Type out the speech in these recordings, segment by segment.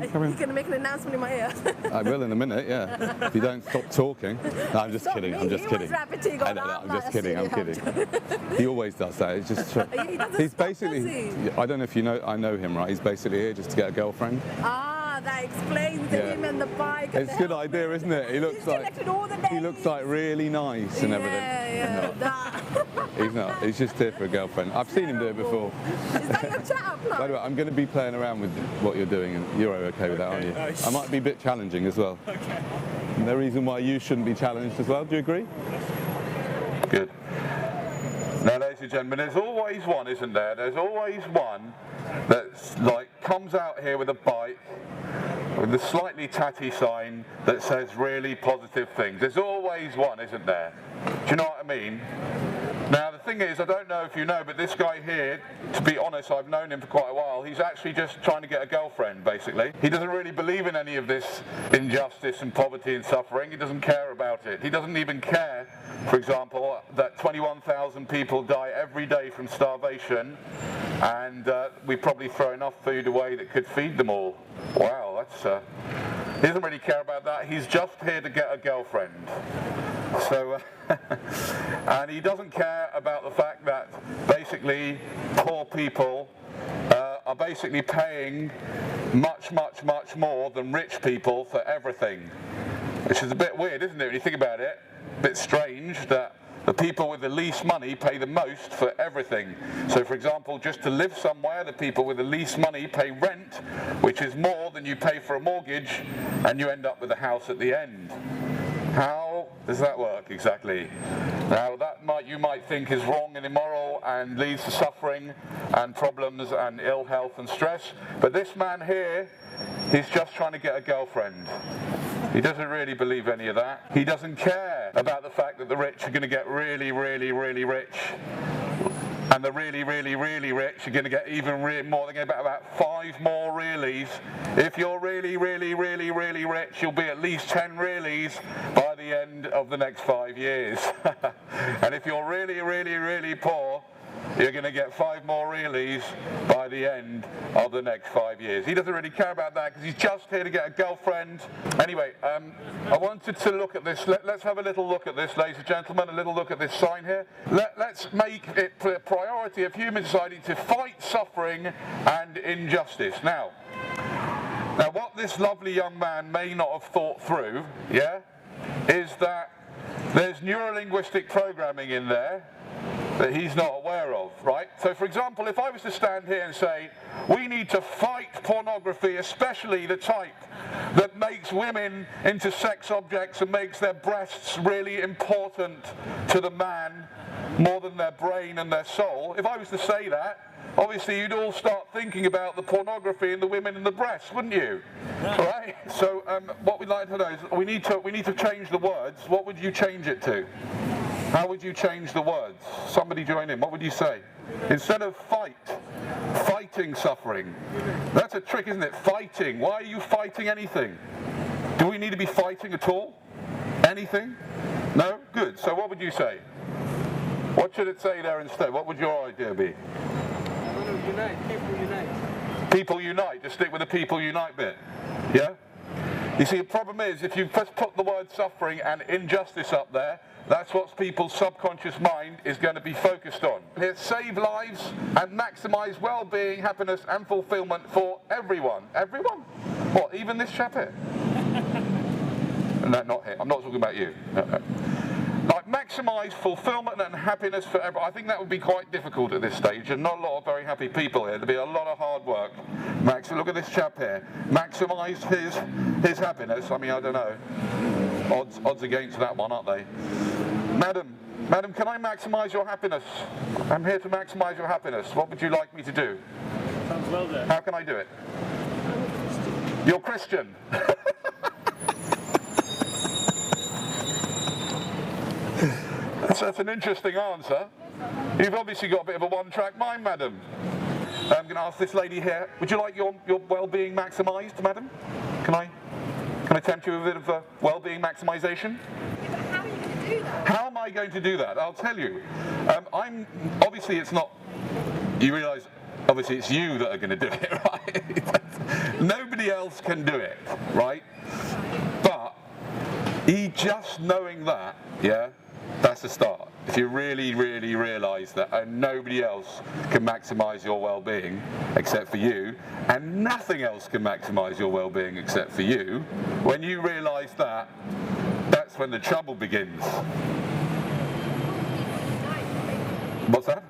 on, carry on. You're going to make an announcement in my ear. I will in a minute, yeah. If you don't stop talking. No, I'm just kidding. I'm just kidding. I'm just kidding. I'm kidding. He always does that. It's just. He's basically. I don't know if you know. I know him, right? He's basically here just to get a girlfriend. Ah, that explains him and the bike. It's a good idea, isn't it? He looks like really nice and everything. Yeah. He's not. He's just here for a girlfriend. I've seen him do it before. Is that your chat plan? By the way, I'm going to be playing around with what you're doing, and you're okay with that, aren't you? I might be a bit challenging as well. Okay. And the reason why you shouldn't be challenged as well. Do you agree? Good. Now, ladies and gentlemen, there's always one, isn't there? There's always one that's like comes out here with a bike with a slightly tatty sign that says really positive things. There's always one, isn't there? Do you know what I mean? Now the thing is, I don't know if you know, but this guy here, to be honest, I've known him for quite a while. He's actually just trying to get a girlfriend, basically. He doesn't really believe in any of this injustice and poverty and suffering. He doesn't care about it. He doesn't even care, for example, that 21,000 people die every day from starvation, and we probably throw enough food away that could feed them all. Wow, that's... he doesn't really care about that. He's just here to get a girlfriend. So, and he doesn't care about the fact that basically poor people are basically paying much more than rich people for everything. Which is a bit weird, isn't it, when you think about it? A bit strange that the people with the least money pay the most for everything. So for example, just to live somewhere, the people with the least money pay rent, which is more than you pay for a mortgage, and you end up with a house at the end. How does that work exactly? Now that you might think is wrong and immoral and leads to suffering and problems and ill health and stress, but this man here, he's just trying to get a girlfriend. He doesn't really believe any of that. He doesn't care about the fact that the rich are going to get really rich. And the really rich are going to get even more. They're going to get about 5 more reallys. If you're really rich, you'll be at least 10 reallys by the end of the next 5 years. And if you're really poor, you're going to get 5 more reallys by the end of the next 5 years. He doesn't really care about that because he's just here to get a girlfriend. Anyway, I wanted to look at this. Let's have a little look at this, ladies and gentlemen, a little look at this sign here. Let's make it a priority of human society to fight suffering and injustice. Now, what this lovely young man may not have thought through, is that there's neurolinguistic programming in there that he's not aware of, right? So for example, if I was to stand here and say, we need to fight pornography, especially the type that makes women into sex objects and makes their breasts really important to the man more than their brain and their soul, if I was to say that, obviously you'd all start thinking about the pornography and the women and the breasts, wouldn't you? Right? So what we'd like to know is we need to change the words. What would you change it to? How would you change the words? Somebody join in. What would you say? Instead of fighting suffering. That's a trick, isn't it? Fighting. Why are you fighting anything? Do we need to be fighting at all? Anything? No? Good. So what would you say? What should it say there instead? What would your idea be? Unite. People unite. People unite. Just stick with the people unite bit. Yeah? You see, the problem is, if you first put the word suffering and injustice up there, that's what people's subconscious mind is going to be focused on. Here, save lives and maximise well-being, happiness and fulfilment for everyone. Everyone? What, even this chap here? No, not here. I'm not talking about you. No. Like, maximise fulfilment and happiness for everyone. I think that would be quite difficult at this stage, and not a lot of very happy people here. There'd be a lot of hard work. Look at this chap here. Maximise his happiness. I mean, I don't know. Odds against that one, aren't they? Madam, can I maximise your happiness? I'm here to maximise your happiness. What would you like me to do? Sounds well done. How can I do it? You're Christian. That's an interesting answer. You've obviously got a bit of a one-track mind, madam. I'm going to ask this lady here, would you like your well-being maximised, madam? Can I tempt you with a bit of well-being maximisation? How are you going to do that? How am I going to do that? I'll tell you. Obviously it's not, you realise, obviously it's you that are going to do it, right? nobody else can do it, right? But just knowing that, yeah, that's a start. If you really, really realise that nobody else can maximise your well-being except for you, and nothing else can maximise your well-being except for you, when you realise that, that's when the trouble begins. What's that?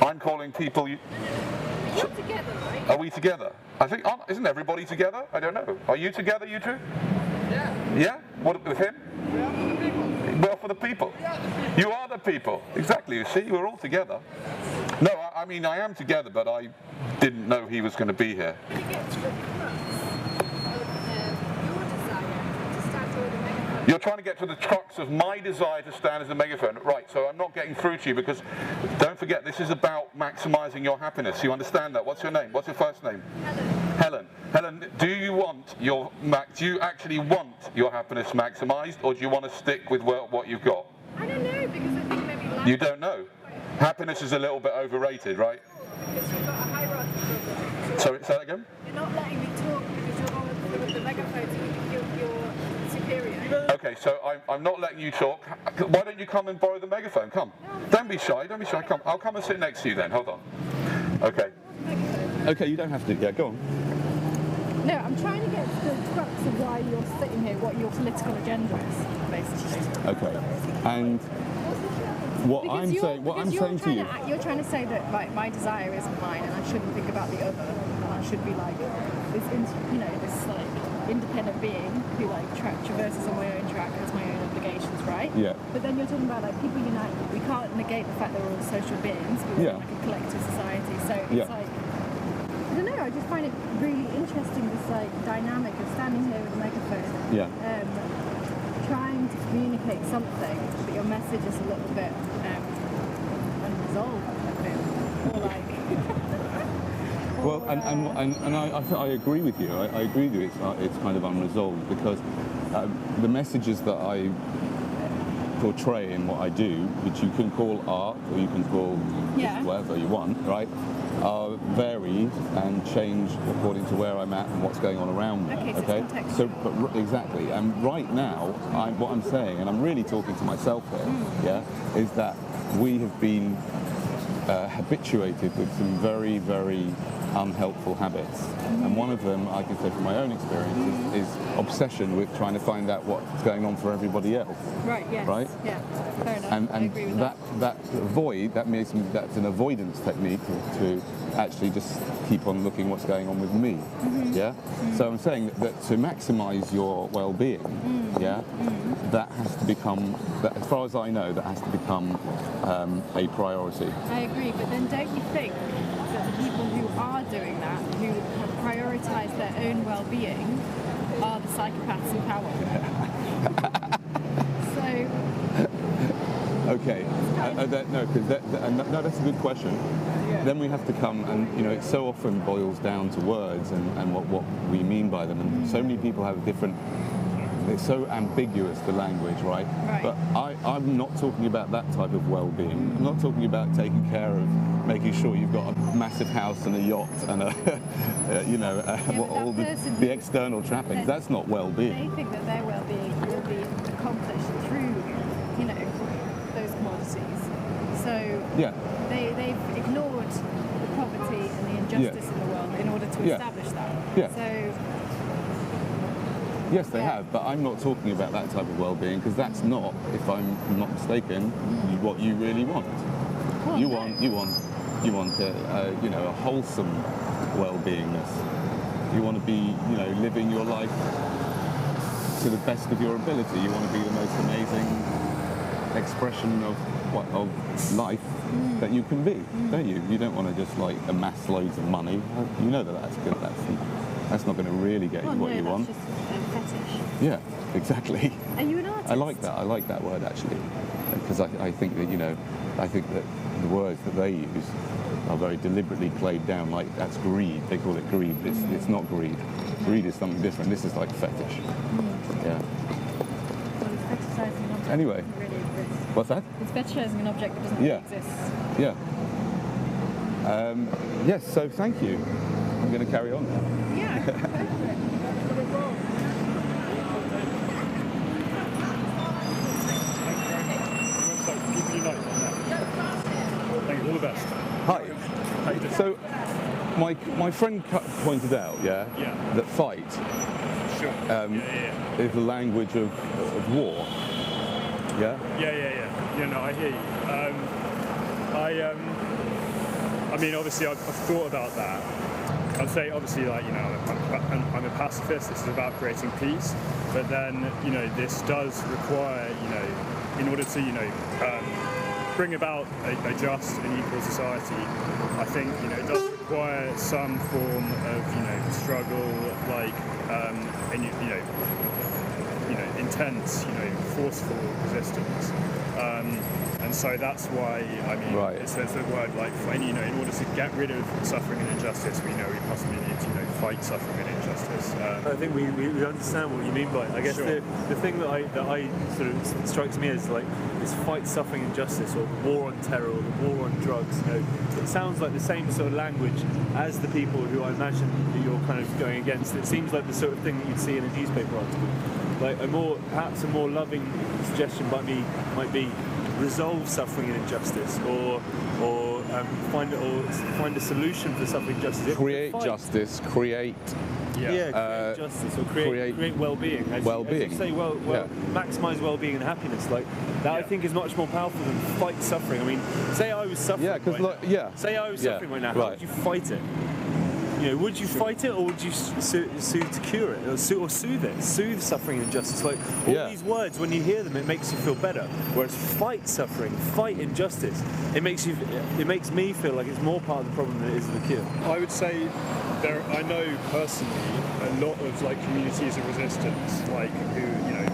I'm calling people. You're together, right? Are we together? I think, isn't everybody together? I don't know. Are you together, you two? Yeah. Yeah? What with him? Yeah, for the people. Well, for the people. You are the people. Exactly. You see, we're all together. No, I mean, I am together, but I didn't know he was going to be here. When you get to the crux of your desire to start with a megaphone. You're trying to get to the crux of my desire to stand as a megaphone. Right, so I'm not getting through to you because, don't forget, this is about maximising your happiness. You understand that? What's your name? What's your first name? Helen. Helen, do you actually want your happiness maximised, or do you want to stick with what you've got? I don't know, because I think maybe life. You don't know. Happiness is a little bit overrated, right? Because you've got a hierarchy problem. Sorry, say that again? You're not letting me talk because you're on with the megaphone, so you think you're superior. Okay, so I'm not letting you talk. Why don't you come and borrow the megaphone? Come. Don't be shy, don't be shy. Come. I'll come and sit next to you then. Hold on. Okay. Okay, you don't have to. Yeah, go on. No, I'm trying to get to the crux of why you're sitting here, what your political agenda is, basically. Okay. And what I'm saying to you. You're trying to say that like my desire isn't mine, and I shouldn't think about the other, and I should be like this, this like independent being who like traverses on my own track, has my own obligations, right? Yeah. But then you're talking about like people unite. We can't negate the fact that we're all social beings. We're like a collective society. So it's like. I don't know, I just find it really interesting, this like dynamic of standing here with a megaphone, trying to communicate something, but your message is a little bit unresolved, I feel, or like. Well, and I agree with you. I agree with you. It's kind of unresolved because the messages that I portray in what I do, which you can call art or you can call whatever you want, right? Are varied and change according to where I'm at and what's going on around me. Okay? So, but exactly. And right now, what I'm saying, and I'm really talking to myself here, is that we have been habituated with some very, very unhelpful habits. And one of them, I can say from my own experience, is obsession with trying to find out what's going on for everybody else. Right, yes. Right? Yeah, fair enough. And I agree with that's an avoidance technique to actually just keep on looking what's going on with me. Yeah? So I'm saying that to maximise your well-being, that has to become, as far as I know, that has to become a priority. I agree, but then don't you think that the people who are doing that, who have prioritised their own well-being, are the psychopaths in power? Okay, no, that's a good question. Then we have to come and, it so often boils down to words and what we mean by them. And so many people have different, it's so ambiguous, the language, right? But I'm not talking about that type of well-being. I'm not talking about taking care of making sure you've got a massive house and a yacht and all the external trappings. That's not well-being. They think that their well-being will be accomplished through, those commodities. So they've ignored the poverty and the injustice in the world in order to establish that. So yes, they have, but I'm not talking about that type of well-being because that's not, if I'm not mistaken, what you really want. Well, you want a wholesome well-beingness. You want to be, living your life to the best of your ability. You want to be the most amazing expression of life that you can be, don't you? You don't want to just amass loads of money. You know that's good. That's not going to really get you what you want. Just fetish. Yeah, exactly. Are you an artist? I like that word actually, because I think that the words that they use are very deliberately played down. Like that's greed. They call it greed. It's not greed. Greed is something different. This is like fetish. Yeah. Well, it's fetishizing an object Anyway. that doesn't really exist. What's that? It's fetishizing an object that doesn't really exist. Yeah. Yes. So thank you. I'm going to carry on now. Yeah, All the best. Hi. So, my friend pointed out, that fight is the language of war. Yeah. Yeah, no, I hear you. I mean, obviously, I've thought about that. I'd say, obviously, like, you know, I'm a pacifist. This is about creating peace. But then, you know, this does require, you know, in order to, you know, bring about a just and equal society, I think, you know, it does require some form of, you know, struggle, like, and you know, intense, you know, forceful resistance. And so that's why, I mean, it says the word, like, you know, in order to get rid of suffering and injustice, we know we possibly need to, you know, fight suffering and injustice. I think we understand what you mean by it. I guess the thing that I sort of strikes me as, like, this fight suffering and injustice, or the war on terror, or the war on drugs, you know, it sounds like the same sort of language as the people who I imagine that you're kind of going against. It seems like the sort of thing that you'd see in a newspaper article. Like perhaps a more loving suggestion might be resolve suffering and injustice, or find a solution for suffering and injustice. Create justice, create create justice, or create well-being. As you say, maximize well-being and happiness. Like that, I think is much more powerful than fight suffering. I mean, say I was suffering. Say I was suffering right now. How would you fight it? You know, would you fight it, or would you sue to cure it, or soothe it, soothe suffering and injustice? Like all these words, when you hear them, it makes you feel better. Whereas fight suffering, fight injustice, it makes me feel like it's more part of the problem than it is the cure. I would say I know personally a lot of, like, communities of resistance, like, who, you know,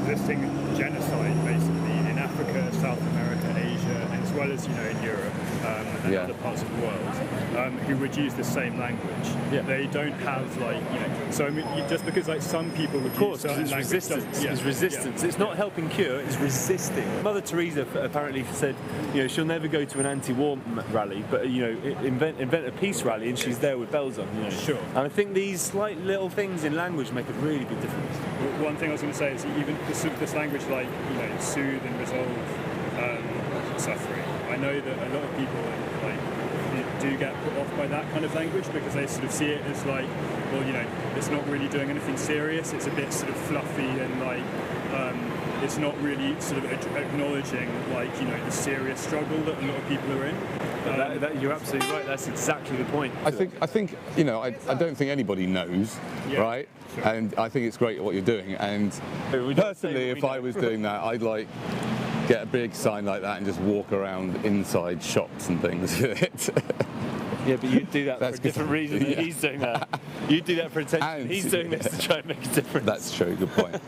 this thing genocide basically in Africa, South America, Asia, and as well as, you know, in Europe and other parts of the world, who would use the same language. They don't have, like, you know, so I mean, just because, like, some people would use certain language. It's resistance. It's not helping cure, it's resisting. Mother Teresa apparently said, you know, she'll never go to an anti-war rally, but, you know, invent a peace rally, and she's there with bells on, you know. Sure. And I think these slight little things in language make a really big difference. One thing I was going to say is even this language, like, you know, soothe and resolve suffering. I know that a lot of people, like, do get put off by that kind of language because they sort of see it as, like, well, you know, it's not really doing anything serious. It's a bit sort of fluffy and, like, it's not really sort of acknowledging, like, you know, the serious struggle that a lot of people are in. You're absolutely right. That's exactly the point. I think you know, I don't think anybody knows, right? Sure. And I think it's great what you're doing. And personally, if I was doing that, I'd, like, get a big sign like that and just walk around inside shops and things with it. Yeah, but you'd do that for a different reason than he's doing that. You'd do that for attention. And he's doing this to try and make a difference. That's true. Good point.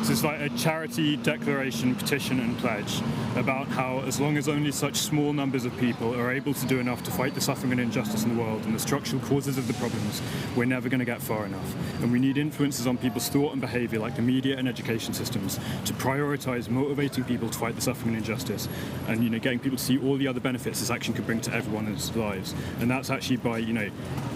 So it's like a charity declaration, petition and pledge about how, as long as only such small numbers of people are able to do enough to fight the suffering and injustice in the world and the structural causes of the problems, we're never going to get far enough. And we need influences on people's thought and behaviour, like the media and education systems, to prioritise motivating people to fight the suffering and injustice, and, you know, getting people to see all the other benefits this action could bring to everyone's lives. And that's actually by, you know,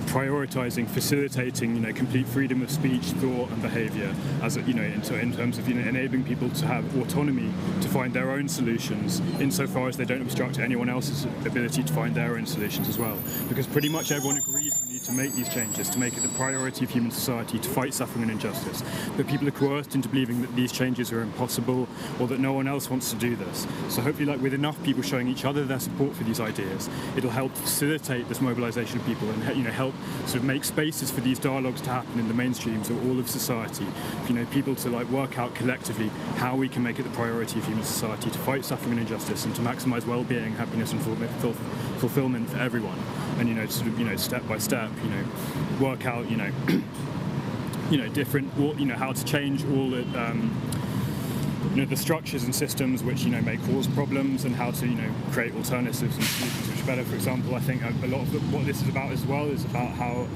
prioritising, facilitating, you know, complete freedom of speech, thought and behaviour, as, you know, in terms of, you know, enabling people to have autonomy to find their own solutions, insofar as they don't obstruct anyone else's ability to find their own solutions as well. Because pretty much everyone agrees we need to make these changes, to make it the priority of human society to fight suffering and injustice. But people are coerced into believing that these changes are impossible, or that no one else wants to do this. So hopefully, like, with enough people showing each other their support for these ideas, it'll help facilitate this mobilisation of people and, you know, help sort of make spaces for these dialogues to happen in the mainstreams of all of society. You know, people to, like, work out collectively how we can make it the priority of human society to fight suffering and injustice and to maximise well-being, happiness and fulfilment for everyone. And, you know, sort of, you know, step by step, you know, work out, you know, you know, different, you know, how to change all the, you know, the structures and systems which, you know, may cause problems, and how to, you know, create alternatives and solutions which are better. For example, I think a lot of what this is about as well is about how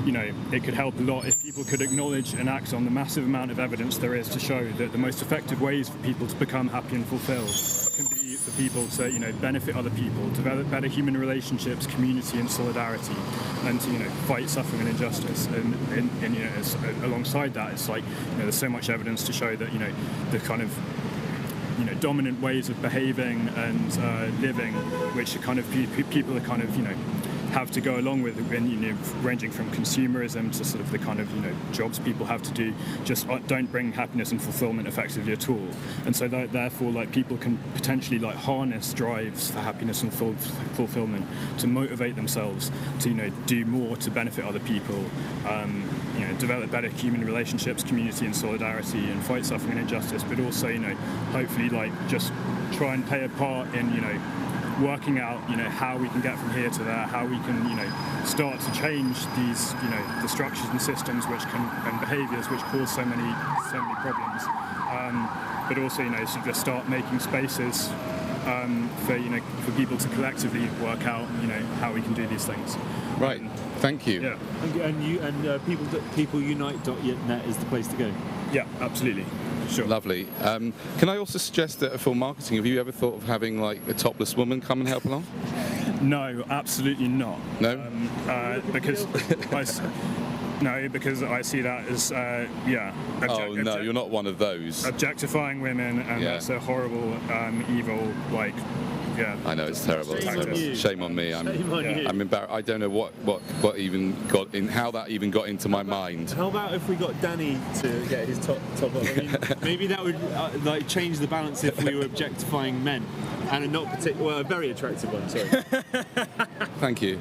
you know, it could help a lot if people could acknowledge and act on the massive amount of evidence there is to show that the most effective ways for people to become happy and fulfilled can be for people to, you know, benefit other people, develop better human relationships, community and solidarity, and to, you know, fight suffering and injustice. And you know, alongside that, it's like, you know, there's so much evidence to show that, you know, the kind of, you know, dominant ways of behaving and living, which are kind of people are kind of, you know, have to go along with, when, you know, ranging from consumerism to sort of the kind of, you know, jobs people have to do, just don't bring happiness and fulfillment effectively at all. And so therefore, like, people can potentially, like, harness drives for happiness and fulfillment to motivate themselves to, you know, do more to benefit other people, you know, develop better human relationships, community and solidarity, and fight suffering and injustice, but also, you know, hopefully, like, just try and play a part in, you know, working out, you know, how we can get from here to there, how we can, you know, start to change these, you know, the structures and systems and behaviours which cause so many problems. But also, you know, so just start making spaces for, you know, for people to collectively work out, you know, how we can do these things. Right. Thank you. Yeah. And peopleunite.net is the place to go. Yeah, absolutely. Sure. Lovely. Can I also suggest that for marketing, have you ever thought of having, like, a topless woman come and help along? No, absolutely not. No? Because I see that as, no, you're not one of those. Objectifying women, and that's a horrible, evil, like, yeah. I know, it's terrible. Shame on me. I'm embarrassed. I don't know what even got in, how that even got into my mind. How about if we got Danny to get his top up? I mean, maybe that would like change the balance if we were objectifying men, and a very attractive one. Sorry. Thank you.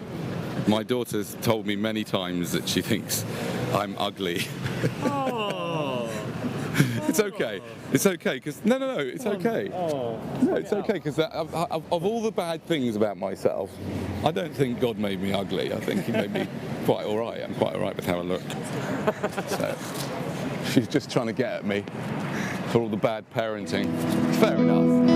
My daughter's told me many times that she thinks I'm ugly. Oh. It's okay. It's okay, because no, it's okay. Oh. No, it's okay, because of all the bad things about myself, I don't think God made me ugly. I think He made me quite all right. I'm quite all right with how I look. So she's just trying to get at me for all the bad parenting. Fair enough.